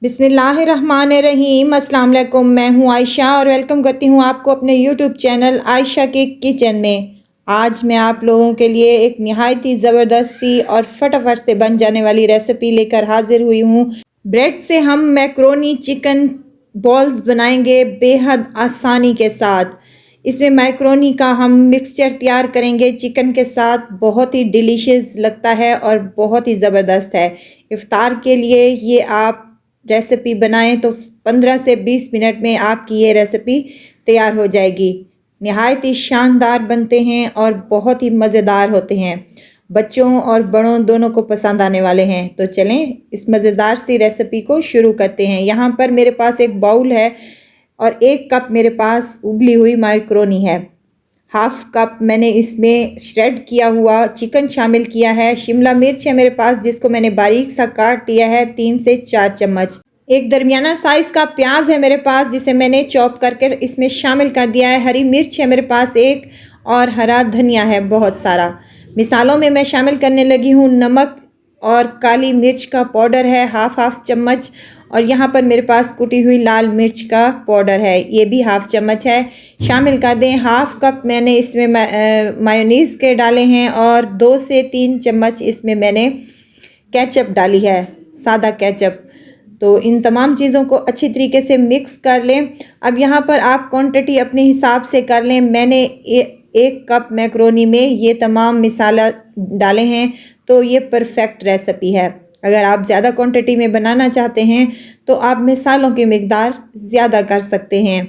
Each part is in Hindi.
बिस्मिल्लाहिर्रहमानिर्रहीम। अस्सलाम वालेकुम। मैं हूं आयशा और वेलकम करती हूं आपको अपने यूट्यूब चैनल आयशा के किचन में। आज मैं आप लोगों के लिए एक नहायत ही ज़बरदस्ती और फटाफट से बन जाने वाली रेसिपी लेकर हाजिर हुई हूं। ब्रेड से हम मैक्रोनी चिकन बॉल्स बनाएंगे बेहद आसानी के साथ। इसमें मैक्रोनी का हम मिक्सचर तैयार करेंगे चिकन के साथ, बहुत ही डिलीशियस लगता है और बहुत ही ज़बरदस्त है। इफ्तार के लिए ये आप रेसिपी बनाएं तो 15 से 20 मिनट में आपकी ये रेसिपी तैयार हो जाएगी। नहायत ही शानदार बनते हैं और बहुत ही मज़ेदार होते हैं। बच्चों और बड़ों दोनों को पसंद आने वाले हैं। तो चलें इस मज़ेदार सी रेसिपी को शुरू करते हैं। यहाँ पर मेरे पास एक बाउल है और 1 कप मेरे पास उबली हुई मैक्रोनी है। हाफ कप मैंने इसमें श्रेड किया हुआ चिकन शामिल किया है। शिमला मिर्च है मेरे पास जिसको मैंने बारीक सा काट लिया है 3 से 4 चम्मच। एक दरमियाना साइज़ का प्याज है मेरे पास जिसे मैंने चॉप करके इसमें शामिल कर दिया है। हरी मिर्च है मेरे पास 1 और हरा धनिया है बहुत सारा। मिसालों में मैं शामिल करने लगी हूँ नमक और काली मिर्च का पाउडर है हाफ चम्मच, और यहाँ पर मेरे पास कुटी हुई लाल मिर्च का पाउडर है, ये भी हाफ चम्मच है। शामिल कर दें। हाफ कप मैंने इसमें मायोनीज़ के डाले हैं और 2 से 3 चम्मच इसमें मैंने केचप डाली है, सादा केचप। तो इन तमाम चीज़ों को अच्छी तरीके से मिक्स कर लें। अब यहाँ पर आप क्वांटिटी अपने हिसाब से कर लें। मैंने 1 कप मैक्रोनी में ये तमाम मसाला डाले हैं तो ये परफेक्ट रेसिपी है। अगर आप ज़्यादा क्वांटिटी में बनाना चाहते हैं तो आप मसालों की मिकदार ज़्यादा कर सकते हैं।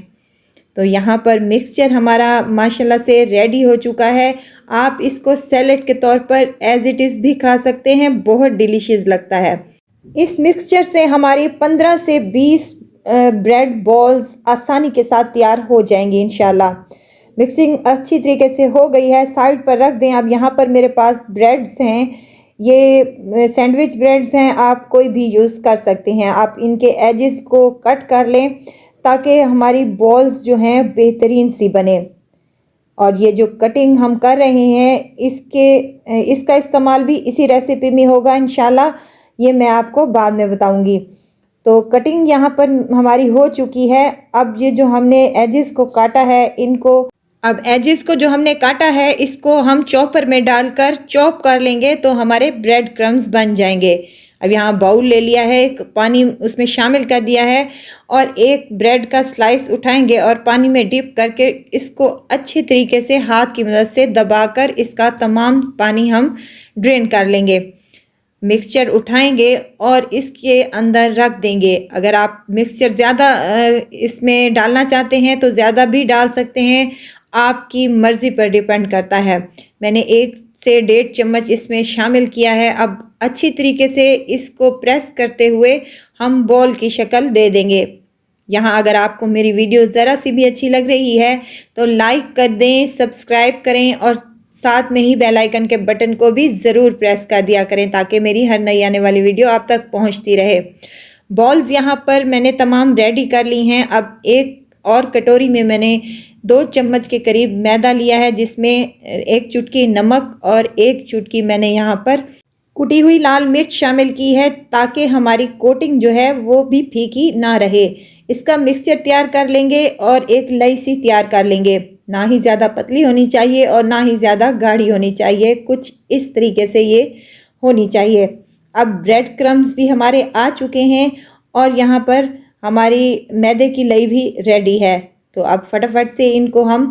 तो यहाँ पर मिक्सचर हमारा माशाल्लाह से रेडी हो चुका है। आप इसको सैलेड के तौर पर एज इट इज़ भी खा सकते हैं, बहुत डिलीशियस लगता है। इस मिक्सचर से हमारी 15 से 20 ब्रेड बॉल्स आसानी के साथ तैयार हो जाएंगी इंशाल्लाह। मिक्सिंग अच्छी तरीके से हो गई है, साइड पर रख दें। अब यहाँ पर मेरे पास ब्रेड्स हैं, ये सैंडविच ब्रेड्स हैं, आप कोई भी यूज़ कर सकते हैं। आप इनके एजेस को कट कर लें ताकि हमारी बॉल्स जो हैं बेहतरीन सी बने। और ये जो कटिंग हम कर रहे हैं इसका इस्तेमाल भी इसी रेसिपी में होगा इंशाल्लाह, ये मैं आपको बाद में बताऊंगी। तो कटिंग यहाँ पर हमारी हो चुकी है। अब ये जो हमने एजेस को काटा है जो हमने काटा है इसको हम चॉपर में डालकर चॉप कर लेंगे तो हमारे ब्रेड क्रम्स बन जाएंगे। अब यहाँ बाउल ले लिया है, पानी उसमें शामिल कर दिया है और एक ब्रेड का स्लाइस उठाएंगे और पानी में डिप करके इसको अच्छे तरीके से हाथ की मदद से दबाकर इसका तमाम पानी हम ड्रेन कर लेंगे। मिक्सचर उठाएंगे और इसके अंदर रख देंगे। अगर आप मिक्सचर ज़्यादा इसमें डालना चाहते हैं तो ज़्यादा भी डाल सकते हैं, आपकी मर्ज़ी पर डिपेंड करता है। मैंने 1 से 1.5 चम्मच इसमें शामिल किया है। अब अच्छी तरीके से इसको प्रेस करते हुए हम बॉल की शक्ल दे देंगे। यहाँ अगर आपको मेरी वीडियो ज़रा सी भी अच्छी लग रही है तो लाइक कर दें, सब्सक्राइब करें और साथ में ही बेल आइकन के बटन को भी ज़रूर प्रेस कर दिया करें ताकि मेरी हर नई आने वाली वीडियो आप तक पहुँचती रहे। बॉल्स यहाँ पर मैंने तमाम रेडी कर ली हैं। अब एक और कटोरी में मैंने 2 चम्मच के करीब मैदा लिया है जिसमें 1 चुटकी नमक और 1 चुटकी मैंने यहाँ पर कुटी हुई लाल मिर्च शामिल की है ताकि हमारी कोटिंग जो है वो भी फीकी ना रहे। इसका मिक्सचर तैयार कर लेंगे और एक लई सी तैयार कर लेंगे। ना ही ज़्यादा पतली होनी चाहिए और ना ही ज़्यादा गाढ़ी होनी चाहिए, कुछ इस तरीके से ये होनी चाहिए। अब ब्रेड क्रम्स भी हमारे आ चुके हैं और यहाँ पर हमारी मैदे की लई भी रेडी है। तो अब फटाफट से इनको हम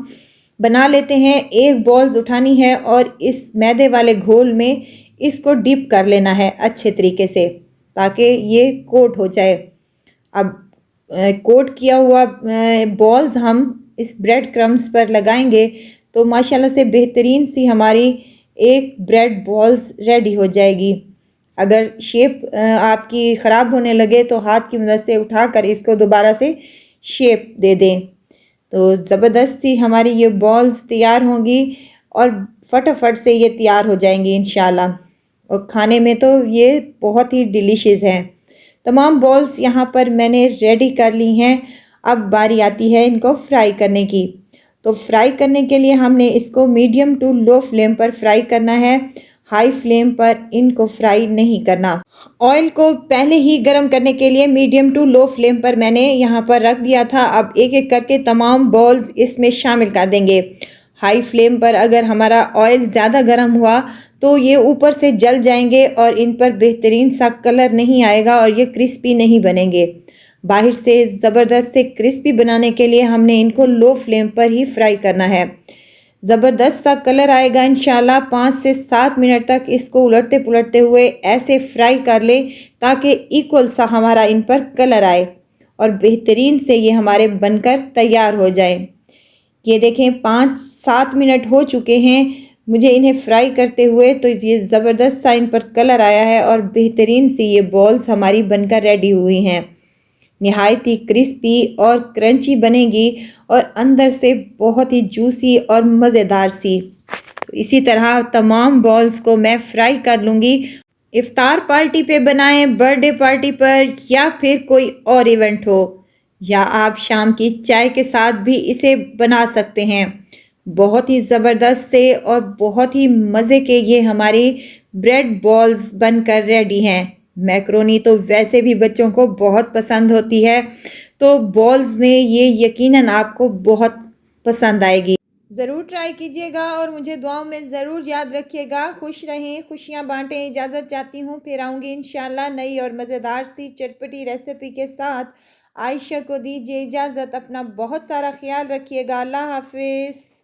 बना लेते हैं। एक बॉल्स उठानी है और इस मैदे वाले घोल में इसको डिप कर लेना है अच्छे तरीके से ताकि ये कोट हो जाए। अब कोट किया हुआ बॉल्स हम इस ब्रेड क्रम्स पर लगाएंगे तो माशाल्लाह से बेहतरीन सी हमारी एक ब्रेड बॉल्स रेडी हो जाएगी। अगर शेप आपकी ख़राब होने लगे तो हाथ की मदद से उठाकर इसको दोबारा से शेप दे दें। तो ज़बरदस्त सी हमारी ये बॉल्स तैयार होंगी और फटाफट से ये तैयार हो जाएंगी इंशाल्लाह। और खाने में तो ये बहुत ही डिलीशियस हैं। तमाम बॉल्स यहाँ पर मैंने रेडी कर ली हैं। अब बारी आती है इनको फ्राई करने की। तो फ्राई करने के लिए हमने इसको मीडियम टू लो फ्लेम पर फ्राई करना है। हाई फ्लेम पर इनको फ्राई नहीं करना। ऑयल को पहले ही गर्म करने के लिए मीडियम टू लो फ्लेम पर मैंने यहाँ पर रख दिया था। अब एक एक करके तमाम बॉल्स इसमें शामिल कर देंगे। हाई फ्लेम पर अगर हमारा ऑयल ज़्यादा गर्म हुआ तो ये ऊपर से जल जाएंगे और इन पर बेहतरीन सा कलर नहीं आएगा और ये क्रिस्पी नहीं बनेंगे। बाहर से ज़बरदस्त से क्रिस्पी बनाने के लिए हमने इनको लो फ्लेम पर ही फ्राई करना है। ज़बरदस्त सा कलर आएगा इंशाल्लाह। 5 से 7 मिनट तक इसको उलटते पुलटते हुए ऐसे फ्राई कर लें ताकि इक्वल सा हमारा इन पर कलर आए और बेहतरीन से ये हमारे बनकर तैयार हो जाए। ये देखें 5-7 मिनट हो चुके हैं मुझे इन्हें फ्राई करते हुए, तो ये ज़बरदस्त सा इन पर कलर आया है और बेहतरीन सी ये बॉल्स हमारी बनकर रेडी हुई हैं। निहायत ही क्रिस्पी और क्रंची बनेगी और अंदर से बहुत ही जूसी और मज़ेदार सी। तो इसी तरह तमाम बॉल्स को मैं फ्राई कर लूँगी। इफ्तार पार्टी पे बनाएं, बर्थडे पार्टी पर या फिर कोई और इवेंट हो, या आप शाम की चाय के साथ भी इसे बना सकते हैं। बहुत ही ज़बरदस्त से और बहुत ही मज़े के ये हमारी ब्रेड बॉल्स बनकर रेडी हैं। मैक्रोनी तो वैसे भी बच्चों को बहुत पसंद होती है, तो बॉल्स में ये यकीनन आपको बहुत पसंद आएगी। ज़रूर ट्राई कीजिएगा और मुझे दुआओं में ज़रूर याद रखिएगा। खुश रहें, खुशियाँ बांटें। इजाज़त चाहती हूँ, फिर आऊँगी इंशाल्लाह नई और मज़ेदार सी चटपटी रेसिपी के साथ। आयशा को दीजिए इजाज़त। अपना बहुत सारा ख्याल रखिएगा। अल्लाह हाफिज़।